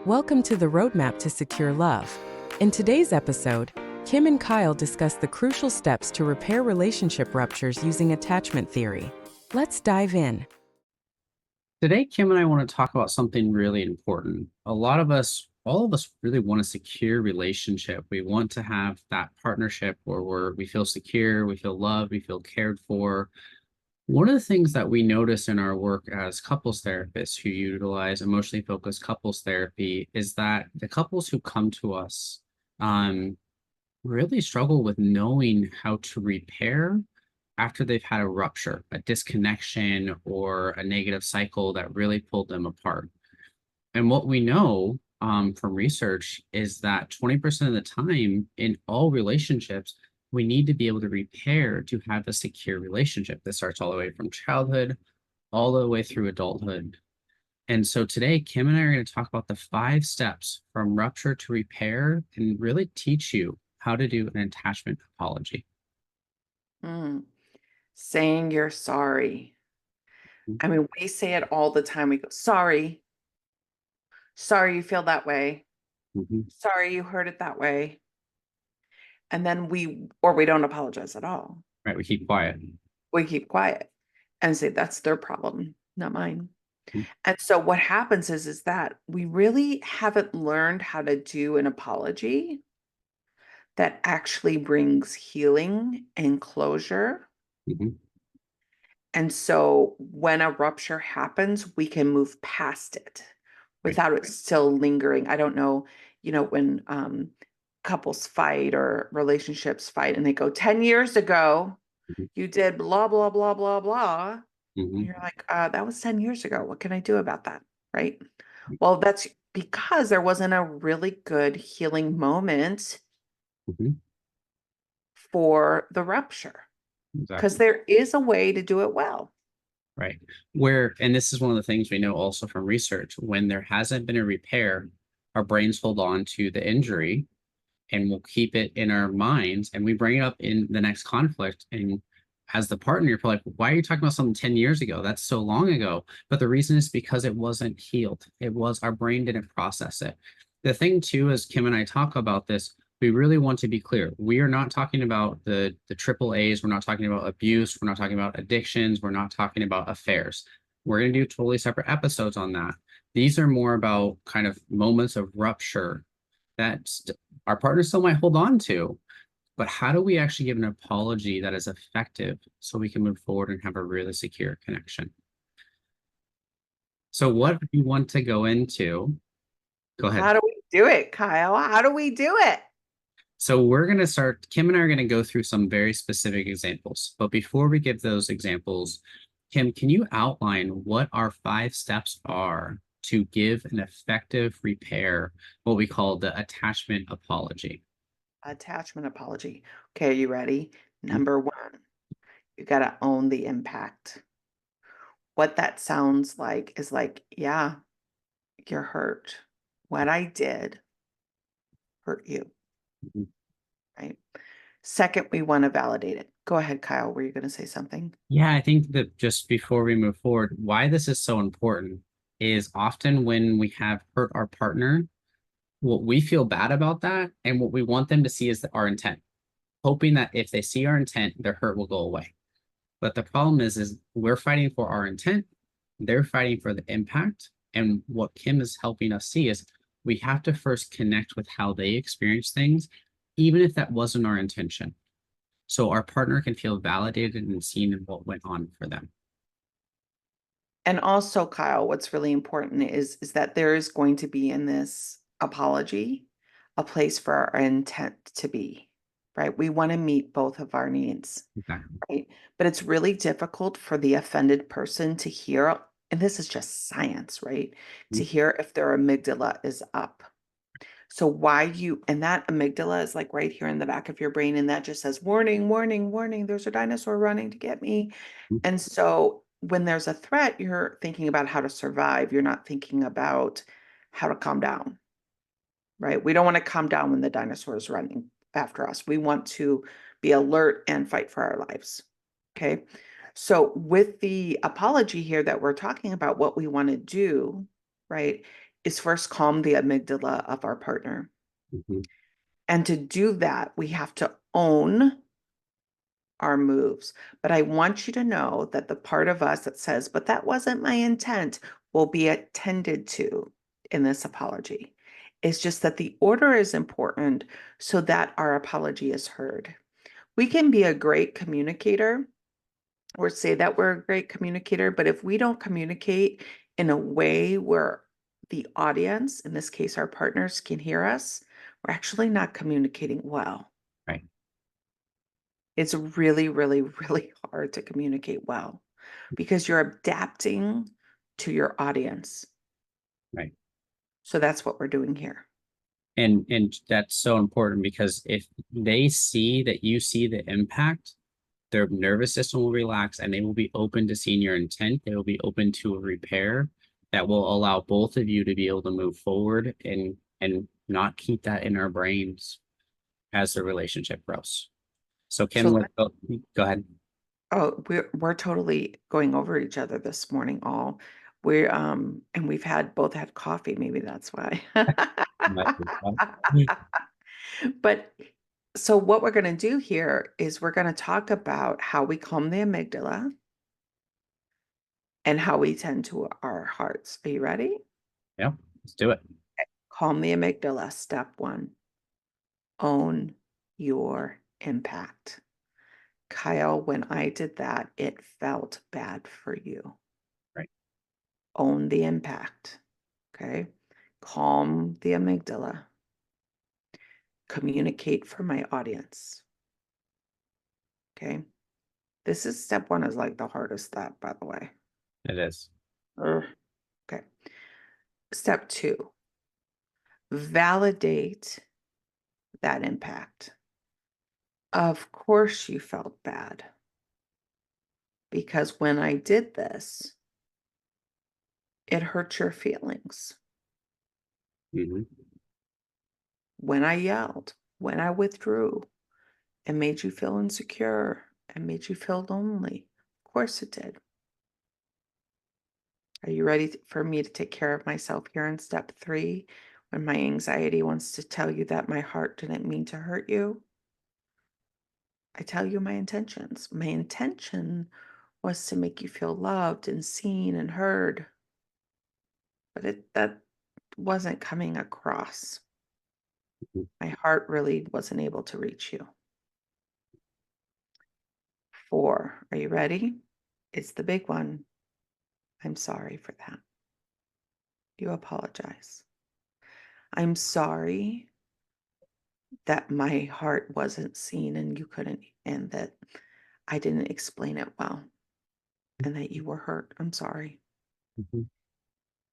Welcome to the Roadmap to Secure Love. In today's episode, Kim and Kyle discuss the crucial steps to repair relationship ruptures using attachment theory. Let's dive in. Today, Kim and I want to talk about something really important. All of us really want a secure relationship. We want to have that partnership where we feel secure, we feel loved, we feel cared for. One of the things that we notice in our work as couples therapists who utilize emotionally focused couples therapy is that the couples who come to us um, really struggle with knowing how to repair after they've had a rupture, a disconnection, or a negative cycle that really pulled them apart. And what we know from research is that 20% of the time in all relationships, we need to be able to repair to have a secure relationship that starts all the way from childhood all the way through adulthood. And so today, Kim and I are going to talk about the 5 steps from rupture to repair and really teach you how to do an attachment apology. Mm. Saying you're sorry. I mean, we say it all the time. We go, sorry. Sorry you feel that way. Mhm. Sorry you heard it that way. And then we don't apologize at all. Right, we keep quiet. We keep quiet and say that's their problem, not mine. Mhm. And so what happens is that we really haven't learned how to do an apology that actually brings healing and closure. Mhm. And so when a rupture happens, we can move past it Right. without it still lingering. I don't know, when couples fight or relationships fight and they go, 10 years ago, Mhm. you did blah, blah, blah, blah, blah. And Mhm. you're like, that was 10 years ago. What can I do about that? Right. Well, that's because there wasn't a really good healing moment Mhm. for the rupture, because Exactly. there is a way to do it well. Right. And this is one of the things we know also from research, when there hasn't been a repair, our brains hold on to the injury and we'll keep it in our minds and we bring it up in the next conflict. And as the partner, you're probably like, why are you talking about something 10 years ago? That's so long ago. But the reason is because it wasn't healed. It was our brain didn't process it. The thing too, as Kim and I talk about this, we really want to be clear. We are not talking about the triple A's. We're not talking about abuse. We're not talking about addictions. We're not talking about affairs. We're going to do totally separate episodes on that. These are more about kind of moments of rupture that our partner still might hold on to. But how do we actually give an apology that is effective so we can move forward and have a really secure connection? So, what do you want to go into? Go ahead. How do we do it, Kyle? How do we do it? So we're going to start, Kim and I are going to go through some very specific examples. But before we give those examples, Kim, can you outline what our 5 steps are to give an effective repair, what we call the attachment apology? Attachment apology. Okay, are you ready? Number one, you got to own the impact. What that sounds like is like, yeah, you're hurt. What I did hurt you, Mhm. right? Second, we want to validate it. Go ahead, Kyle. Were you going to say something? Yeah, I think that just before we move forward, why this is so important is often when we have hurt our partner, what we feel bad about that and what we want them to see is our intent, hoping that if they see our intent, their hurt will go away. But the problem is we're fighting for our intent, they're fighting for the impact. And what Kim is helping us see is we have to first connect with how they experience things, even if that wasn't our intention. So our partner can feel validated and seen in what went on for them. And also, Kyle, what's really important is that there is going to be in this apology a place for our intent to be, right? We want to meet both of our needs. Exactly. Right? But it's really difficult for the offended person to hear, and this is just science, right? To hear if their amygdala is up. So and that amygdala is like right here in the back of your brain, and that just says, warning, warning, warning, there's a dinosaur running to get me. And so when there's a threat, you're thinking about how to survive. You're not thinking about how to calm down, right? We don't want to calm down when the dinosaur is running after us. We want to be alert and fight for our lives. Okay. So with the apology here that we're talking about, what we want to do, right, is first calm the amygdala of our partner. Mhm. And to do that, we have to own our moves. But I want you to know that the part of us that says, but that wasn't my intent, will be attended to in this apology. It's just that the order is important so that our apology is heard. We can be a great communicator or say that we're a great communicator, but if we don't communicate in a way where the audience, in this case our partners, can hear us, we're actually not communicating well. Right. It's really, really, really hard to communicate well because you're adapting to your audience. Right. So that's what we're doing here. And that's so important, because if they see that you see the impact, their nervous system will relax and they will be open to seeing your intent. They will be open to a repair that will allow both of you to be able to move forward and not keep that in our brains as the relationship grows. So Kim, So, go ahead. oh, we're totally going over each other this morning, all. We're and we've both had coffee, maybe that's why. But so what we're going to do here is we're going to talk about how we calm the amygdala and how we tend to our hearts. Are you ready? Yeah, let's do it. Calm the amygdala. Step 1. Own your impact. Kyle, when I did that, it felt bad for you. Right. Own the impact. Okay. Calm the amygdala. Communicate for my audience. Okay. This is step 1 is like the hardest step, by the way. It is. Ugh. Okay. Step 2, validate that impact. Of course you felt bad because when I did this, it hurt your feelings. Mhm. When I yelled, when I withdrew, it made you feel insecure and made you feel lonely. Of course it did. Are you ready for me to take care of myself here in step 3 when my anxiety wants to tell you that my heart didn't mean to hurt you? I tell you my intentions. My intention was to make you feel loved and seen and heard, but that wasn't coming across. Mhm. My heart really wasn't able to reach you. 4, are you ready? It's the big one. I'm sorry for that. You apologize. I'm sorry that my heart wasn't seen and you couldn't, and that I didn't explain it well, and that you were hurt. I'm sorry. Mhm.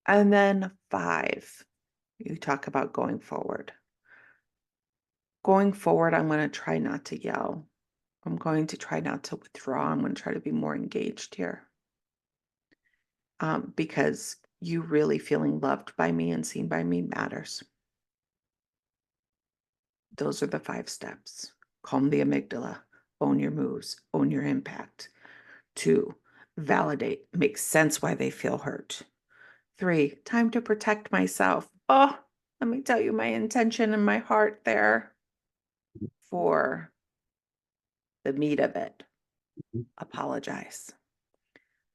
And then 5, you talk about going forward. Going forward, I'm going to try not to yell. I'm going to try not to withdraw. I'm going to try to be more engaged here, because you really feeling loved by me and seen by me matters. Those are the 5 steps. Calm the amygdala, own your moves, own your impact. 2, validate, make sense why they feel hurt. 3, time to protect myself. Oh, let me tell you my intention and my heart there. 4, the meat of it, apologize.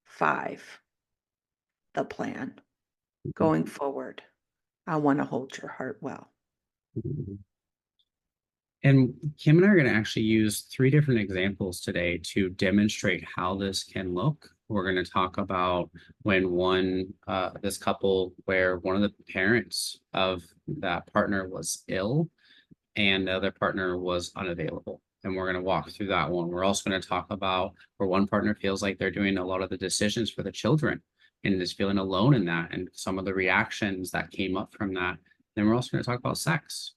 5, the plan. Going forward, I want to hold your heart well. Mhm. And Kim and I are going to actually use 3 different examples today to demonstrate how this can look. We're going to talk about when this couple where one of the parents of that partner was ill and the other partner was unavailable. And we're going to walk through that one. We're also going to talk about where one partner feels like they're doing a lot of the decisions for the children and is feeling alone in that, and some of the reactions that came up from that. Then we're also going to talk about sex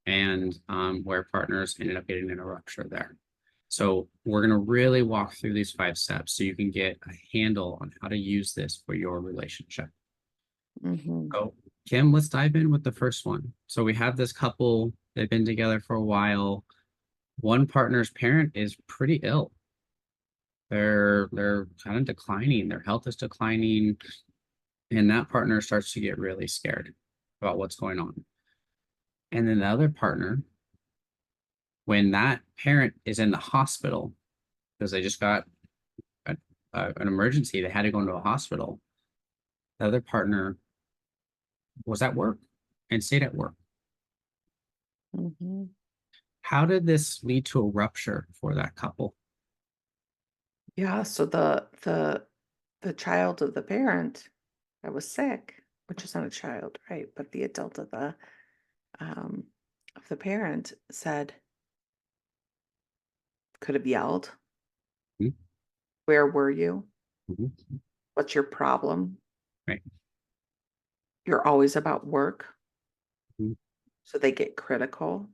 and where partners ended up getting in a rupture there. So we're going to really walk through these 5 steps so you can get a handle on how to use this for your relationship. Mhm. So Kim, let's dive in with the first one. So we have this couple, they've been together for a while. One partner's parent is pretty ill. They're kind of declining. Their health is declining. And that partner starts to get really scared about what's going on. And then the other partner, when that parent is in the hospital because they just got a, an emergency, they had to go into a hospital. The other partner was at work and stayed at work. Hmm. How did this lead to a rupture for that couple? Yeah, so the child of the parent that was sick, which is not a child, right? But the adult um of the parent said, could have yelled, Mhm, "Where were you? mhm, What's your problem? right. You're always about work." Mhm, So they get critical.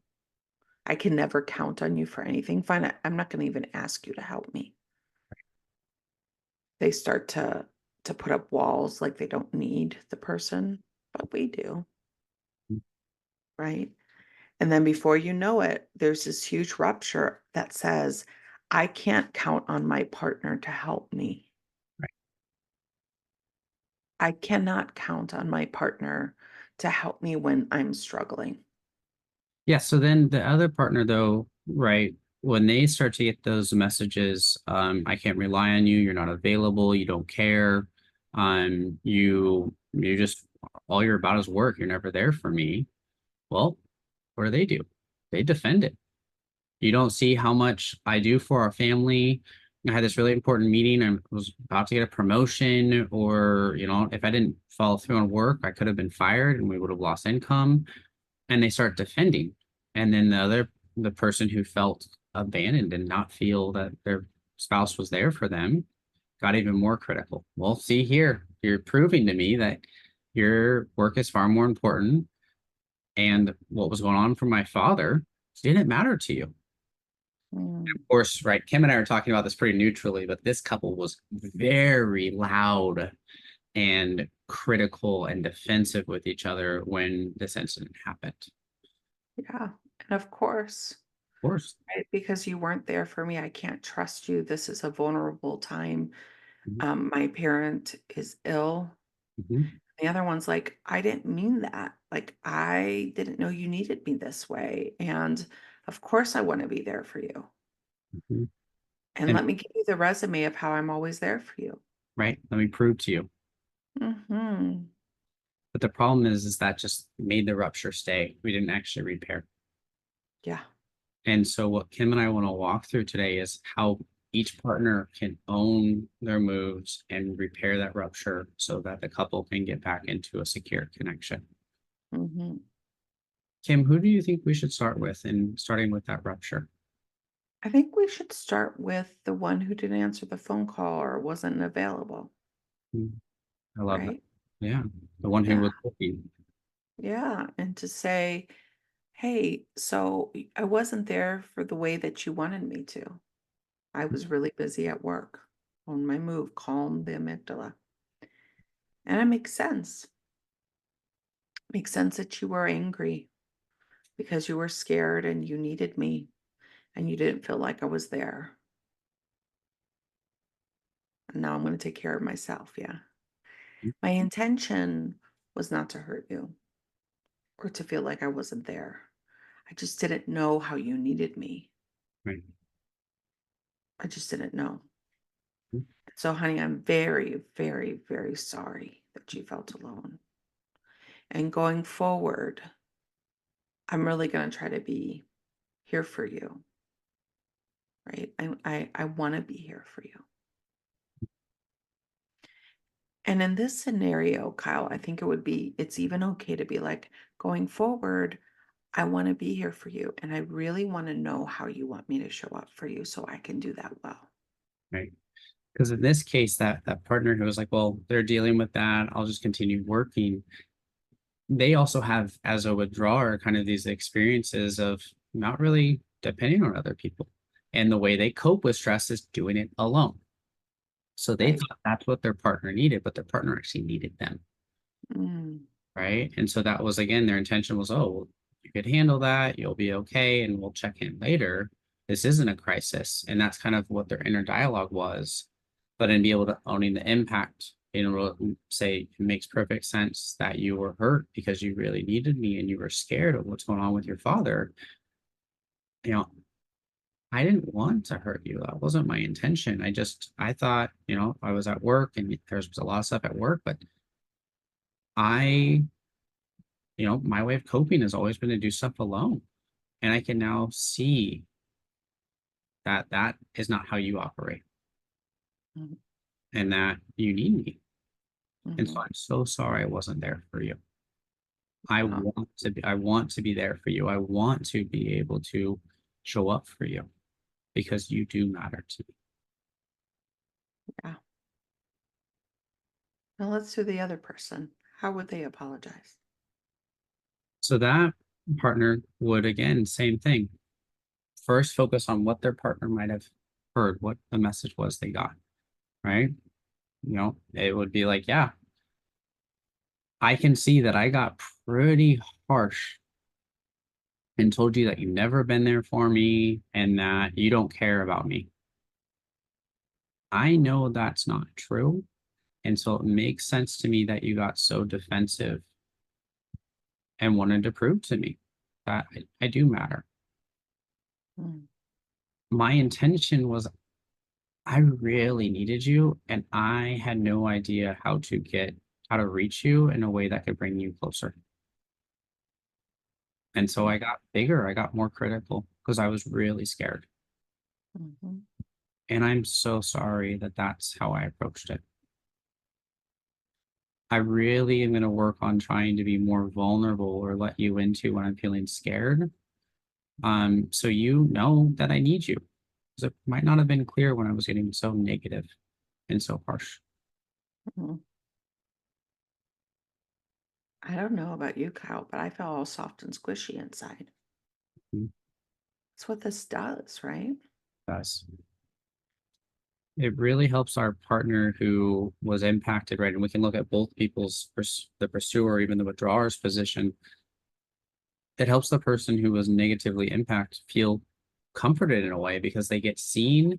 I can never count on you for anything. Fine, I'm not going to even ask you to help me. They start to put up walls like they don't need the person, but we do, mhm, right? And then before you know it, there's this huge rupture that says, I can't count on my partner to help me. right. I cannot count on my partner to help me when I'm struggling. Yeah. So then the other partner, though, right, when they start to get those messages, I can't rely on you, you're not available, you don't care, you just all you're about is work, you're never there for me. Well, what do? They defend it. You don't see how much I do for our family. I had this really important meeting. I was about to get a promotion, or, if I didn't follow through on work, I could have been fired and we would have lost income. And they start defending. And then the person who felt abandoned and not feel that their spouse was there for them got even more critical. Well, see here, you're proving to me that your work is far more important. And what was going on for my father didn't matter to you. Mm, Of course, right? Kim and I are talking about this pretty neutrally, but this couple was very loud and critical and defensive with each other when this incident happened. yeah. And of course, Of course. right, because you weren't there for me, I can't trust you. This is a vulnerable time. Mhm, My parent is ill. mhm, The other one's like, I didn't mean that. Like, I didn't know you needed me this way. And of course, I want to be there for you. mhm. And And let me give you the resume of how I'm always there for you. right, let me prove to you. Hmm. But the problem is that just made the rupture stay. We didn't actually repair. Yeah. And so what Kim and I want to walk through today is how each partner can own their moves and repair that rupture so that the couple can get back into a secure connection. Hmm. Kim, who do you think we should start with in starting with that rupture? I think we should start with the one who didn't answer the phone call or wasn't available, Mm, I love that. right? Yeah. The one who Yeah. was looking. Yeah. And to say, hey, so I wasn't there for the way that you wanted me to. I was really busy at work on my move, calm the amygdala. And it makes sense. Makes sense that you were angry because you were scared and you needed me and you didn't feel like I was there. And now I'm going to take care of myself. Yeah. My intention was not to hurt you or to feel like I wasn't there. I just didn't know how you needed me. Right. I just didn't know. So, honey, I'm very, very, very sorry that you felt alone. And going forward, I'm really going to try to be here for you, right? I want to be here for you. And in this scenario, Kyle, I think it's even okay to be like, going forward, I want to be here for you. And I really want to know how you want me to show up for you so I can do that well. Right. Because in this case, that partner who was like, well, they're dealing with that. I'll just continue working. They also have, as a withdrawer, kind of these experiences of not really depending on other people. And the way they cope with stress is doing it alone. So they Right. thought that's what their partner needed, but their partner actually needed them. Mm, Right. And so that was, again, their intention was, oh, well, you could handle that. You'll be okay. And we'll check in later. This isn't a crisis. And that's kind of what their inner dialogue was. But in be able to owning the impact say it makes perfect sense that you were hurt because you really needed me and you were scared of what's going on with your father. You know, I didn't want to hurt you. That wasn't my intention. I thought, I was at work and there was a lot of stuff at work, but I, my way of coping has always been to do stuff alone. And I can now see that that is not how you operate Mhm. and that you need me. And so Mhm. I'm so sorry I wasn't there for you. Yeah. I want to be there for you. I want to be able to show up for you because you do matter to me. Yeah. Now let's do the other person. How would they apologize? So that partner would, again, same thing. First focus on what their partner might have heard, what the message was they got, right? It would be like, yeah, I can see that I got pretty harsh and told you that you've never been there for me and that you don't care about me. I know that's not true. And so it makes sense to me that you got so defensive and wanted to prove to me that I do matter. Mm. My intention was I really needed you, and I had no idea how to reach you in a way that could bring you closer. And so I got bigger, I got more critical because I was really scared. Mhm. And I'm so sorry that that's how I approached it. I really am going to work on trying to be more vulnerable or let you into when I'm feeling scared. So you know that I need you. Because it might not have been clear when I was getting so negative and so harsh. Mhm. I don't know about you, Kyle, but I feel all soft and squishy inside. Mm, That's what this does, right? Yes. It really helps our partner who was impacted, right? And we can look at both the pursuer, or even the withdrawer's position. It helps the person who was negatively impacted feel comforted in a way because they get seen,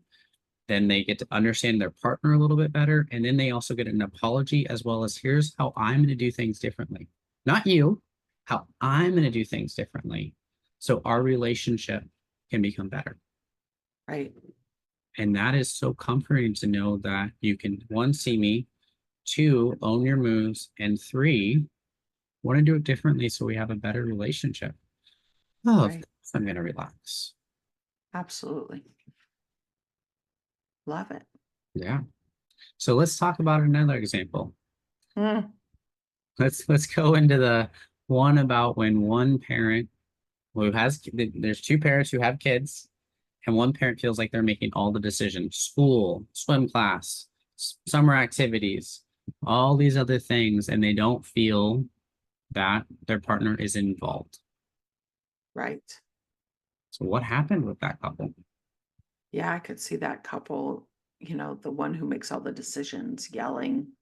then they get to understand their partner a little bit better, and then they also get an apology as well as here's how I'm going to do things differently. Not you, how I'm going to do things differently. So our relationship can become better. Right. And that is so comforting to know that you can, one, see me, two, own your moves, and three, want to do it differently so we have a better relationship. Oh, of Right. course I'm going to relax. Absolutely. Love it. Yeah. So let's talk about another example. Mm. Let's go into the one about when one parent who there's two parents who have kids, and one parent feels like they're making all the decisions: school, swim class, summer activities, all these other things, and they don't feel that their partner is involved. Right. So what happened with that couple? Yeah, I could see that couple, the one who makes all the decisions, yelling,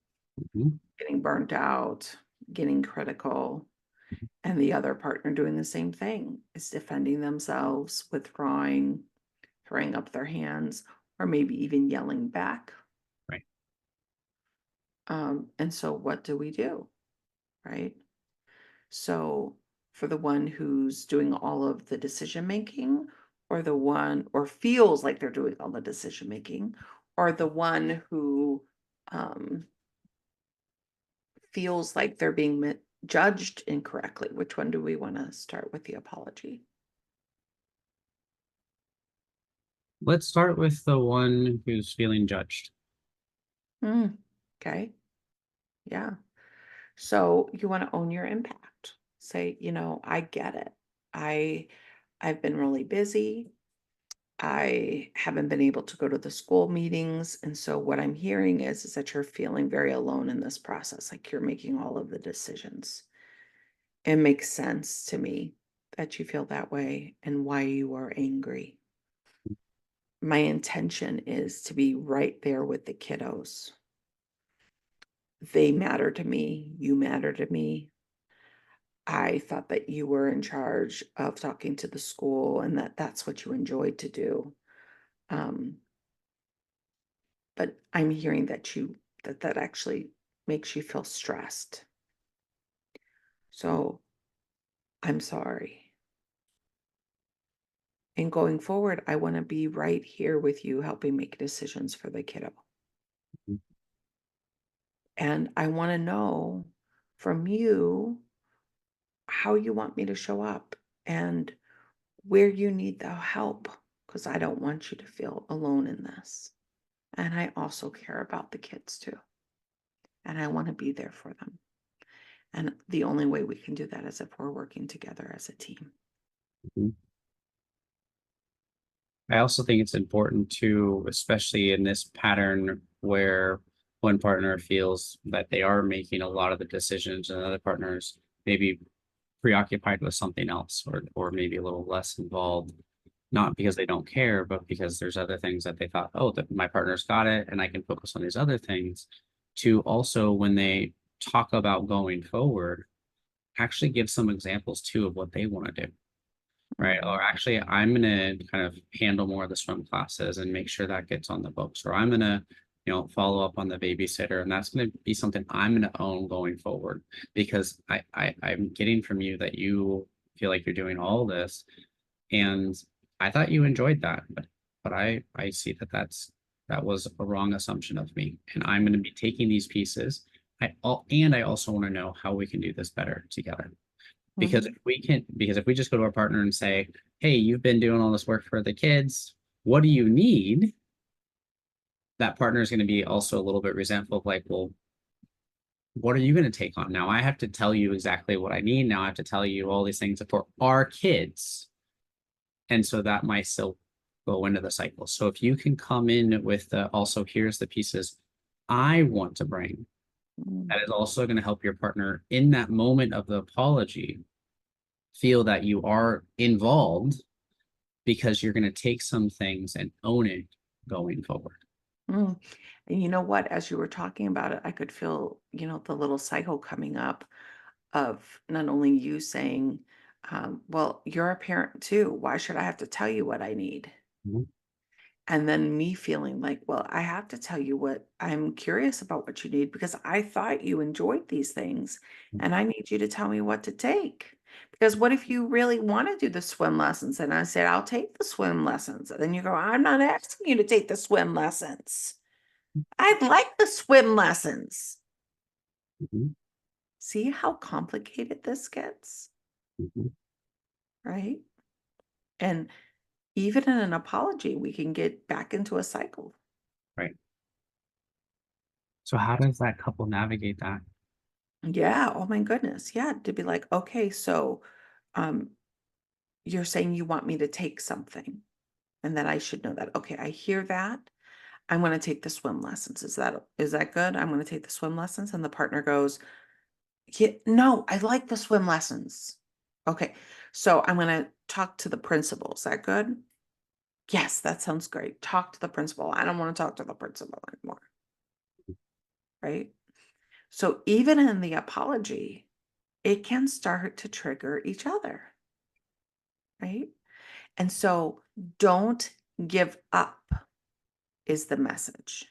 Mhm. getting burnt out, getting critical, and the other partner doing the same thing, is defending themselves, withdrawing, throwing up their hands, or maybe even yelling back. Right. And so what do we do? Right. So for the one who's doing all of the decision making, or the one, or feels like they're doing all the decision making, or the one who um, feels like they're being judged incorrectly, which one do we want to start with the apology? Let's start with the one who's feeling judged. Mm, okay. Yeah. So you want to own your impact. Say, I get it. I I've been really busy. I haven't been able to go to the school meetings. And so what I'm hearing is that you're feeling very alone in this process, like you're making all of the decisions. It makes sense to me that you feel that way and why you are angry. My intention is to be right there with the kiddos. They matter to me. You matter to me. I thought that you were in charge of talking to the school and that that's what you enjoyed to do. Um, but I'm hearing that that actually makes you feel stressed. So I'm sorry. And going forward, I want to be right here with you, helping make decisions for the kiddo. Mhm. And I want to know from you how you want me to show up and where you need the help, because I don't want you to feel alone in this. And I also care about the kids too. And I want to be there for them. And the only way we can do that is if we're working together as a team. Mhm. I also think it's important to, especially in this pattern where one partner feels that they are making a lot of the decisions and other partners maybe preoccupied with something else or maybe a little less involved, not because they don't care, but because there's other things that they thought, oh, that my partner's got it and I can focus on these other things. To also, when they talk about going forward, actually give some examples too of what they want to do. Right. Mhm. Or actually, I'm going to kind of handle more of the swim classes and make sure that gets on the books. Or I'm going to, follow up on the babysitter. And that's going to be something I'm going to own going forward because I'm getting from you that you feel like you're doing all this. And I thought you enjoyed that. But I see that that was a wrong assumption of me. And I'm going to be taking these pieces. And I also want to know how we can do this better together. Because Mhm. if we just go to our partner and say, "Hey, you've been doing all this work for the kids. What do you need?" That partner is going to be also a little bit resentful of like, "Well, what are you going to take on? Now I have to tell you exactly what I need. Now I have to tell you all these things for our kids." And so that might still go into the cycle. So if you can come in with also here's the pieces I want to bring, Mhm. that is also going to help your partner in that moment of the apology feel that you are involved because you're going to take some things and own it going forward. Mm. And you know what? As you were talking about it, I could feel, the little cycle coming up of not only you saying, well, you're a parent too. Why should I have to tell you what I need? Mhm. And then me feeling like, well, I have to tell you what I'm curious about what you need because I thought you enjoyed these things and I need you to tell me what to take. Because what if you really want to do the swim lessons? And I said, I'll take the swim lessons. And then you go, I'm not asking you to take the swim lessons. I'd like the swim lessons. Mhm. See how complicated this gets, Mhm. right? And even in an apology, we can get back into a cycle. Right. So how does that couple navigate that? Yeah. Oh my goodness. Yeah. To be like, okay, so um, you're saying you want me to take something and that I should know that. Okay, I hear that. I'm going to take the swim lessons. Is that good? I'm going to take the swim lessons. And the partner goes, yeah, no, I like the swim lessons. Okay. So I'm going to talk to the principal. Is that good? Yes, that sounds great. Talk to the principal. I don't want to talk to the principal anymore. Right. So even in the apology, it can start to trigger each other. Right. And so don't give up is the message.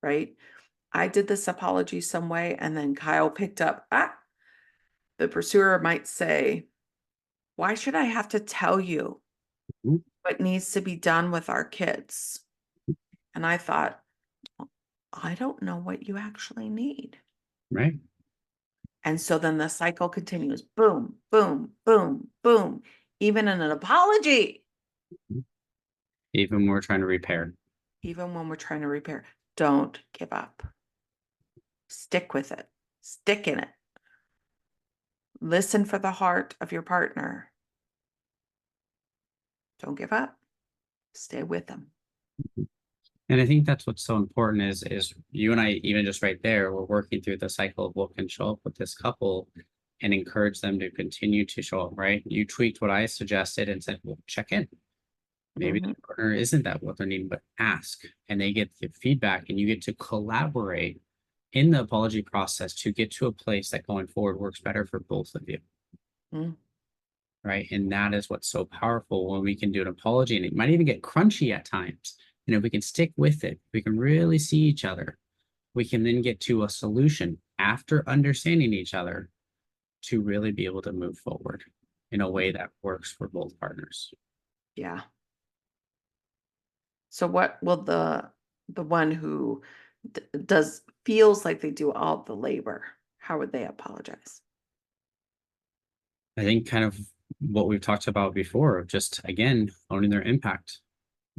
Right. I did this apology some way, and then Kyle picked up, the pursuer might say, why should I have to tell you Mhm. what needs to be done with our kids? And I thought, "Well, I don't know what you actually need." Right. And so then the cycle continues boom, boom, boom, boom, even in an apology, Mhm. Even when we're trying to repair. even when we're trying to repair. Don't give up. Stick with it, stick in it. Listen for the heart of your partner. Don't give up, stay with them. And I think that's what's so important is you and I, even just right there, we're working through the cycle of what can show up with this couple and encourage them to continue to show up, right? You tweaked what I suggested and said, well, check in. Maybe Mhm, the partner isn't that what they're needing, but ask and they get the feedback and you get to collaborate in the apology process to get to a place that going forward works better for both of you. mm, Right. And that is what's so powerful when we can do an apology and it might even get crunchy at times. We can stick with it. We can really see each other. we can then get to a solution after understanding each other to really be able to move forward in a way that works for both partners. Yeah. So what will the one who does feels like they do all the labor, how would they apologize? I think kind of what we've talked about before, of just again owning their impact.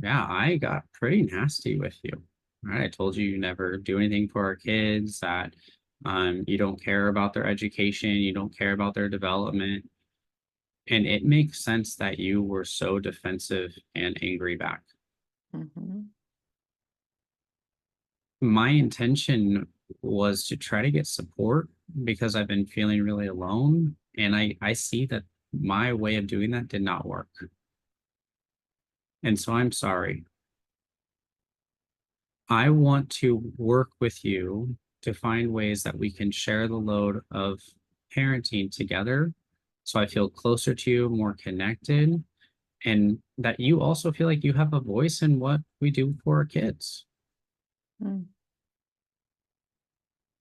Yeah, I got pretty nasty with you. Right. I told you you never do anything for our kids, that you don't care about their education, you don't care about their development. And it makes sense that you were so defensive and angry back. Mhm. My intention was to try to get support because I've been feeling really alone. And I see that my way of doing that did not work. And so I'm sorry. I want to work with you to find ways that we can share the load of parenting together. So I feel closer to you, more connected, and that you also feel like you have a voice in what we do for our kids. Mm,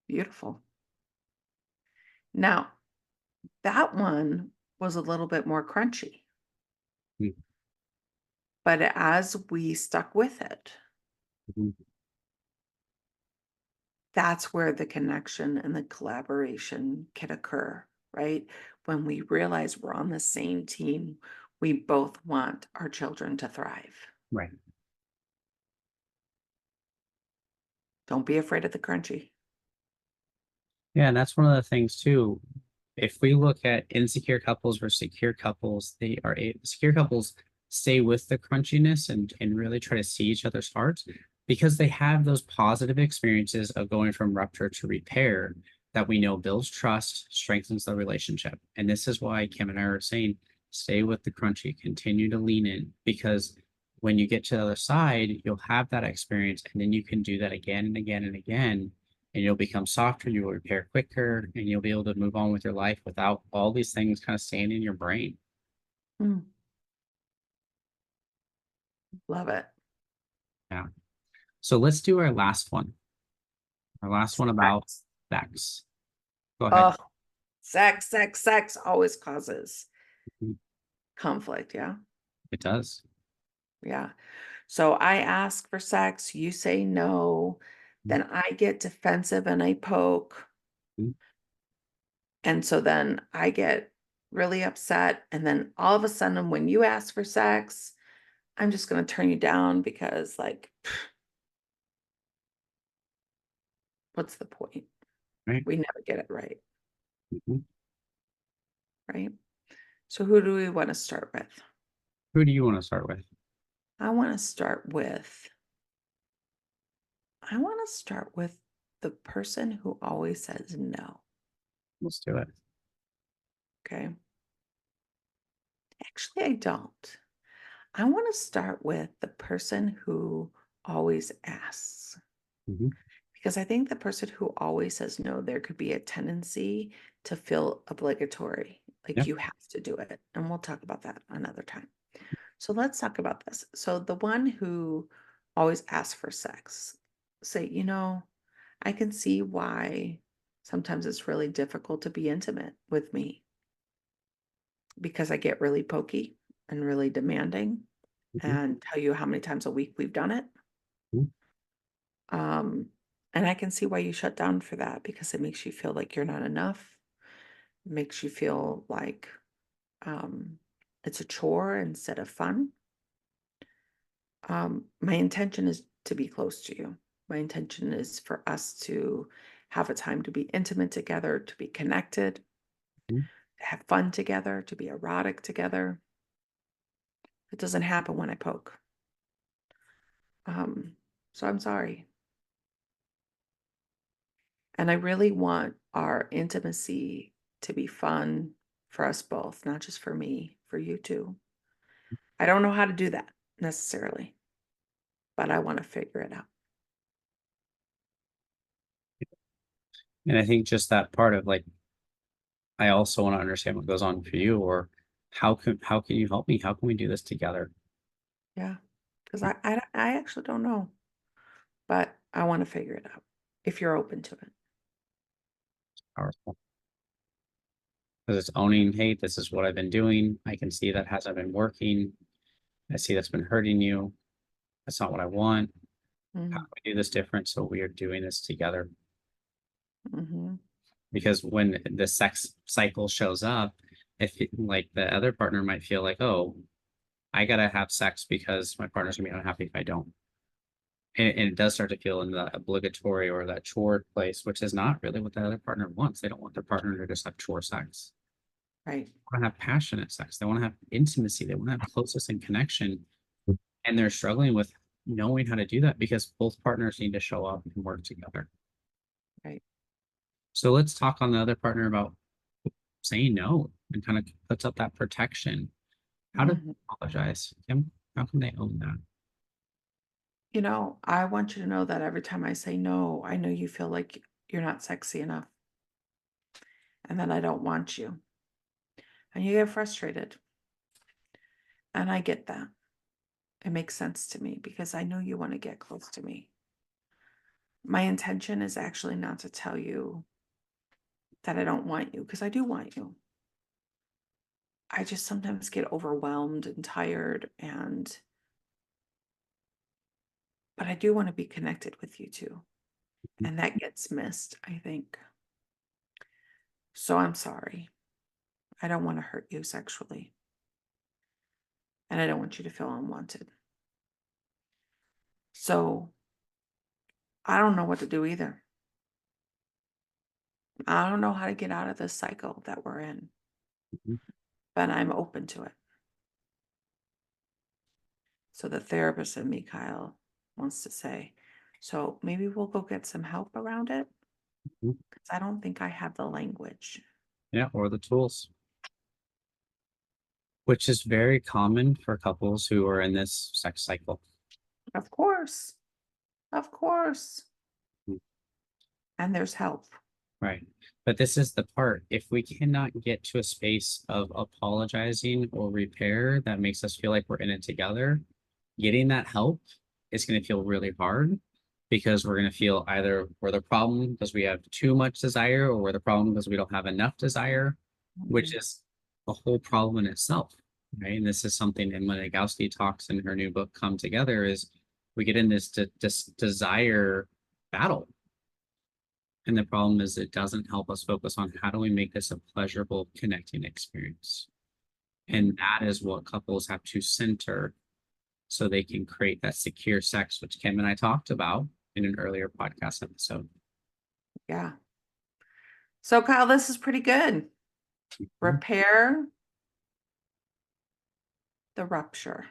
beautiful. Now, that one was a little bit more crunchy, Mm, but as we stuck with it, mhm. that's where the connection and the collaboration can occur, right? When we realize we're on the same team, we both want our children to thrive. Right. Don't be afraid of the crunchy. Yeah, and that's one of the things too. If we look at insecure couples versus secure couples, secure couples stay with the crunchiness and really try to see each other's hearts because they have those positive experiences of going from rupture to repair that we know builds trust, strengthens the relationship. And this is why Kim and I are saying stay with the crunchy, continue to lean in, because when you get to the other side, you'll have that experience and then you can do that again and again and again, and you'll become softer, you'll repair quicker, and you'll be able to move on with your life without all these things kind of staying in your brain. Mm, love it. Yeah. So let's do our last one. Our last one about Sex. sex. Go ahead. Oh, sex always causes Mhm. conflict. Yeah. It does. Yeah. So I ask for sex, you say no, Mhm. then I get defensive and I poke. Mhm. And so then I get really upset. And then all of a sudden, when you ask for sex, I'm just going to turn you down because, like, what's the point? Right. We never get it right. Mhm. Right. So, who do we want to start with? Who do you want to start with? I want to start with, I want to start with the person who always says no. Let's do it. Okay. Actually, I don't. I want to start with the person who always asks. Mhm. Because I think the person who always says no, there could be a tendency to feel obligatory, Yeah. like you have to do it. And we'll talk about that another time. So let's talk about this. So the one who always asks for sex, say, I can see why sometimes it's really difficult to be intimate with me because I get really pokey and really demanding Mhm. and tell you how many times a week we've done it. Mhm. Um, and I can see why you shut down for that because it makes you feel like you're not enough. It makes you feel like um, it's a chore instead of fun. My intention is to be close to you. My intention is for us to have a time to be intimate together, to be connected, Mhm. to have fun together, to be erotic together. It doesn't happen when I poke. Um, so I'm sorry. And I really want our intimacy to be fun for us both, not just for me, for you too. I don't know how to do that necessarily, but I want to figure it out. And I think just that part of like, I also want to understand what goes on for you, or how can you help me? How can we do this together? Yeah. Because I actually don't know, but I want to figure it out. if you're open to it. Powerful. Because it's owning, hey, this is what I've been doing. I can see that hasn't been working. I see that's been hurting you. That's not what I want. How Mm-hmm. do we do this different so we are doing this together? Mm-hmm. Because when the sex cycle shows up, like the other partner might feel like, oh, I gotta have sex because my partner's gonna be unhappy if I don't. And it does start to feel in the obligatory or that chore place, which is not really what the other partner wants. They don't want their partner to just have chore sex. Right. They want to have passionate sex. They want to have intimacy. They want to have closeness and connection. And they're struggling with knowing how to do that because both partners need to show up and work together. Right. So let's talk on the other partner about saying no and kind of puts up that protection. How do they apologize? Kim, how can they own that? You know, I want you to know that every time I say no, I know you feel like you're not sexy enough and that I don't want you. And you get frustrated. And I get that. It makes sense to me because I know you want to get close to me. My intention is actually not to tell you that I don't want you because I do want you. I just sometimes get overwhelmed and tired but I do want to be connected with you too. And that gets missed, I think. So I'm sorry. I don't want to hurt you sexually. And I don't want you to feel unwanted. So I don't know what to do either. I don't know how to get out of this cycle that we're in, Mhm. but I'm open to it. So the therapist in me, Kyle, wants to say, so maybe we'll go get some help around it Mhm. because I don't think I have the language. Yeah, or the tools, which is very common for couples who are in this sex cycle. Of course. Of course. Mm. And there's help. Right. But this is the part. If we cannot get to a space of apologizing or repair that makes us feel like we're in it together, getting that help is going to feel really hard because we're going to feel either we're the problem because we have too much desire or we're the problem because we don't have enough desire, which is a whole problem in itself. Right. And this is something Emma Nagoski talks in her new book, Come Together, is we get in this desire battle. And the problem is it doesn't help us focus on how do we make this a pleasurable connecting experience. And that is what couples have to center so they can create that secure sex, which Kim and I talked about in an earlier podcast episode. Yeah. So Kyle, this is pretty good. Repair the rupture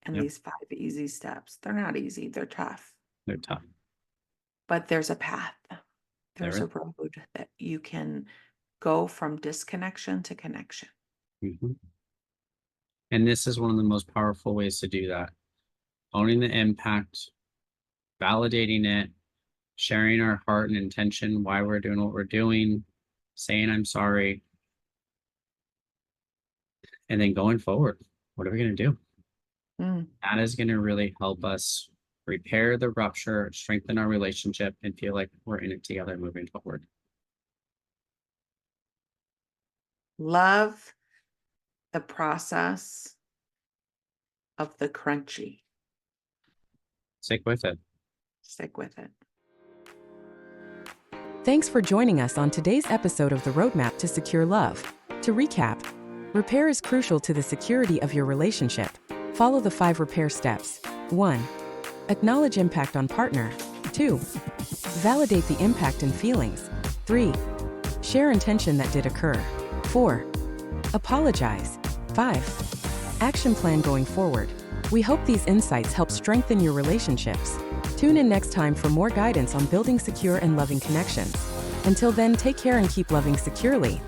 and Yep. these 5 easy steps. They're not easy, they're tough, They're tough. but there's a path. There's There a road that you can go from disconnection to connection. Mhm. And this is one of the most powerful ways to do that. Owning the impact, validating it, sharing our heart and intention, why we're doing what we're doing, saying I'm sorry, and then going forward. What are we going to do? Mm. That is going to really help us repair the rupture, strengthen our relationship, and feel like we're in it together moving forward. Love the process of the crunchy. Stick with it. Stick with it. Thanks for joining us on today's episode of the Roadmap to Secure Love. To recap, repair is crucial to the security of your relationship. Follow the 5 repair steps. 1. Acknowledge impact on partner. 2. Validate the impact and feelings. 3. Share intention that did occur. 4. Apologize. 5. Action plan going forward. We hope these insights help strengthen your relationships. Tune in next time for more guidance on building secure and loving connections. Until then, take care and keep loving securely.